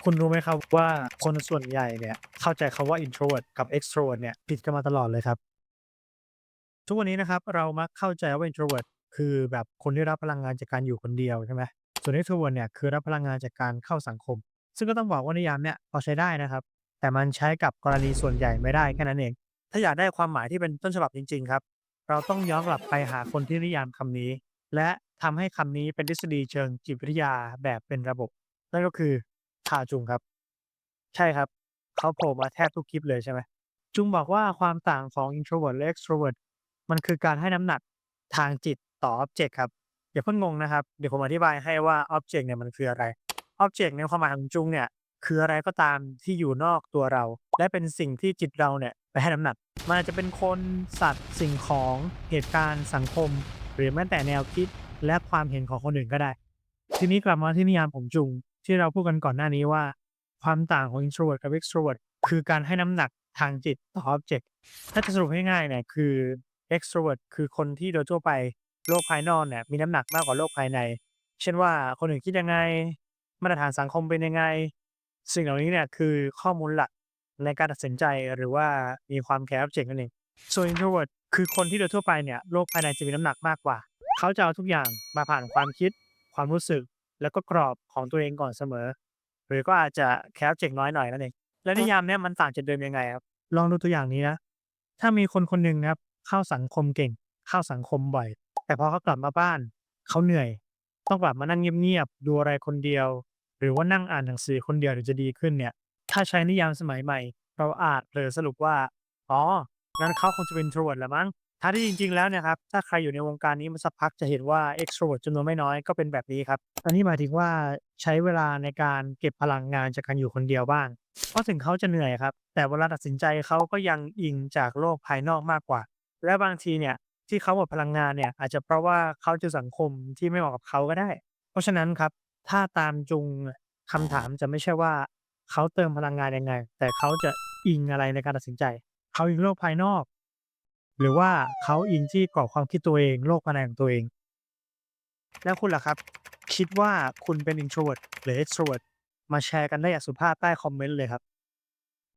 คุณรู้ไหมครับว่าคนส่วนใหญ่เนี่ยเข้าใจคำว่า introvert กับ extrovert เนี่ยผิดกันมาตลอดเลยครับทุกวันนี้นะครับเรามักเข้าใจว่า introvert คือแบบคนที่รับพลังงานจากการอยู่คนเดียวใช่ไหมส่วน extrovert เนี่ยคือรับพลังงานจากการเข้าสังคมซึ่งก็ต้องบอกว่านิยามเนี่ยพอใช้ได้นะครับแต่มันใช้กับกรณีส่วนใหญ่ไม่ได้แค่นั้นเองถ้าอยากได้ความหมายที่เป็นต้นฉบับจริงๆครับเราต้องย้อนกลับไปหาคนที่นิยามคำนี้และทำให้คำนี้เป็นทฤษฎีเชิงจิตวิทยาแบบเป็นระบบนั่นก็คือชาจุงครับ ใช่ครับเขาโผล่มาแทบทุกคลิปเลยใช่ไหมจุงบอกว่าความต่างของ introvert และ extrovert มันคือการให้น้ำหนักทางจิตต่ออ็อบเจกต์ครับอย่าเพิ่งงงนะครับเดี๋ยวผมอธิบายให้ว่าอ็อบเจกต์เนี่ยมันคืออะไรอ็อบเจกต์ในความหมายของจุงเนี่ยคืออะไรก็ตามที่อยู่นอกตัวเราและเป็นสิ่งที่จิตเราเนี่ยไปให้น้ำหนักมันอาจจะเป็นคนสัตว์สิ่งของเหตุการณ์สังคมหรือแม้แต่แนวคิดและความเห็นของคนอื่นก็ได้ทีนี้กลับมาที่นิยามของจุงที่เราพูดกันก่อนหน้านี้ว่า ความต่างของ introvert กับ extrovert คือการให้น้ำหนักทางจิตต่ออ็อบเจกต์ถ้าจะสรุปง่ายๆเนี่ยคือ extrovert คือคนที่โดยทั่วไปโลกภายนอกเนี่ยมีน้ำหนักมากกว่าโลกภายในเช่นว่าคนอื่นคิดยังไงมาตรฐานสังคมเป็นยังไงสิ่งเหล่านี้เนี่ยคือข้อมูลหลักในการตัดสินใจหรือว่ามีความแคร์อ็อบเจกต์นั่นเองส่วน introvert คือคนที่โดยทั่วไปเนี่ยโลกภายในจะมีน้ำหนักมากกว่าเขาจะเอาทุกอย่างมาผ่านความคิดความรู้สึกแล้วก็กรอบของตัวเองก่อนเสมอ หรือก็อาจจะแคสเจ๋งน้อยหน่อยนั่นเองแล้วนิยามเนี้ยมันต่างจากเดิมยังไงครับลองดูตัวอย่างนี้นะถ้ามีคนคนหนึ่งนะครับเข้าสังคมเก่งเข้าสังคมบ่อยแต่พอเขากลับมาบ้านเขาเหนื่อยต้องกลับมานั่งเงียบๆดูอะไรคนเดียวหรือว่านั่งอ่านหนังสือคนเดียวถึงจะดีขึ้นเนี่ยถ้าใช้นิยามสมัยใหม่เราอาจเผลอสรุปว่าอ๋องั้นเขาคงจะเป็น introvert แหละมั้งทั้งที่จริงๆแล้วเนี่ยครับถ้าใครอยู่ในวงการนี้มาสักพักจะเห็นว่า extrovert จำนวนไม่น้อยก็เป็นแบบนี้ครับ อันนี้หมายถึงว่าใช้เวลาในการเก็บพลังงานจากการอยู่คนเดียวบ้างเพราะถึงเขาจะเหนื่อยครับแต่เวลาตัดสินใจเขาก็ยังอิงจากโลกภายนอกมากกว่าและบางทีเนี่ยที่เขาหมดพลังงานเนี่ยอาจจะเพราะว่าเขาเจอสังคมที่ไม่เหมาะกับเขาก็ได้เพราะฉะนั้นครับถ้าตามจุงคำถามจะไม่ใช่ว่าเขาเติมพลังงานยังไงแต่เขาจะอิงอะไรในการตัดสินใจเขาอิงโลกภายนอกหรือว่าเขาอิงที่กรอบความคิดตัวเองโลกภายในของตัวเอง แล้วคุณล่ะครับคิดว่าคุณเป็น introvert หรือ extrovert มาแชร์กันได้อย่างสุภาพใต้คอมเมนต์เลยครับ